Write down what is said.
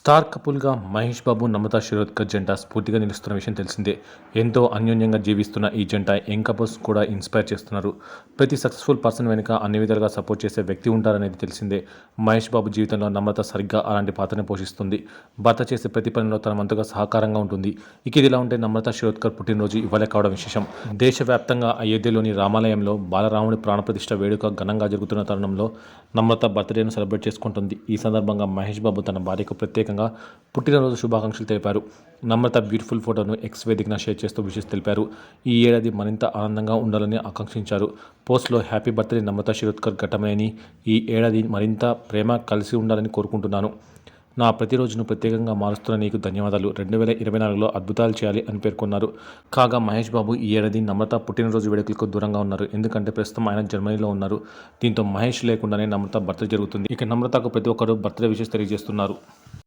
Star కపుల్గా Mahesh Babu, Namrata Shirodkar జంట స్ఫూర్తిగా నిలుస్తున్న విషయం తెలిసిందే. ఎంతో అన్యోన్యంగా జీవిస్తున్న ఈ జంట యంగ్ కపుల్స్ కూడా ఇన్స్పైర్ చేస్తున్నారు. ప్రతి సక్సెస్ఫుల్ పర్సన్ వెనుక అన్ని విధాలుగా సపోర్ట్ చేసే వ్యక్తి ఉంటారనేది తెలిసిందే. మహేష్ బాబు జీవితంలో నమ్రత సరిగ్గా అలాంటి పాత్రని పోషిస్తుంది. భర్త చేసే ప్రతి పనిలో తన వంతుగా సహకారంగా ఉంటుంది. ఇక ఇదిలా ఉంటే నమ్రతా శిరోద్కర్ పుట్టినరోజు ఇవాళే కావడం విశేషం. దేశవ్యాప్తంగా అయోధ్యలోని రామాలయంలో బాలరాముడి ప్రాణప్రతిష్ఠ వేడుక ఘనంగా జరుగుతున్న తరుణంలో నమ్రత బర్త్డేను సెలబ్రేట్ చేసుకుంటుంది. ఈ సందర్భంగా మహేష్ బాబు తన భార్యకు ప్రత్యేకంగా పుట్టినరోజు శుభాకాంక్షలు తెలిపారు. నమ్రత బ్యూటిఫుల్ ఫోటోను ఎక్స్ వేదికన షేర్ చేస్తూ విషెస్ తెలిపారు. ఈ ఏడాది మరింత ఆనందంగా ఉండాలని ఆకాంక్షించారు. పోస్ట్లో హ్యాపీ బర్త్డే నమ్రతా శిరోద్కర్ ఘటమని, ఈ ఏడాది మరింత ప్రేమ కలిసి ఉండాలని కోరుకుంటున్నాను. నా ప్రతిరోజును ప్రత్యేకంగా మారుస్తున్న నీకు ధన్యవాదాలు. 2024లో అద్భుతాలు చేయాలి అని పేర్కొన్నారు. కాగా మహేష్ బాబు ఈ ఏడాది నమ్రత పుట్టినరోజు వేడుకలకు దూరంగా ఉన్నారు. ఎందుకంటే ప్రస్తుతం ఆయన జర్మనీలో ఉన్నారు. దీంతో మహేష్ లేకుండానే నమ్రత బర్త్డే జరుగుతుంది. ఇక నమ్రతకు ప్రతి ఒక్కరూ బర్త్డే విషెస్ తెలియజేస్తున్నారు.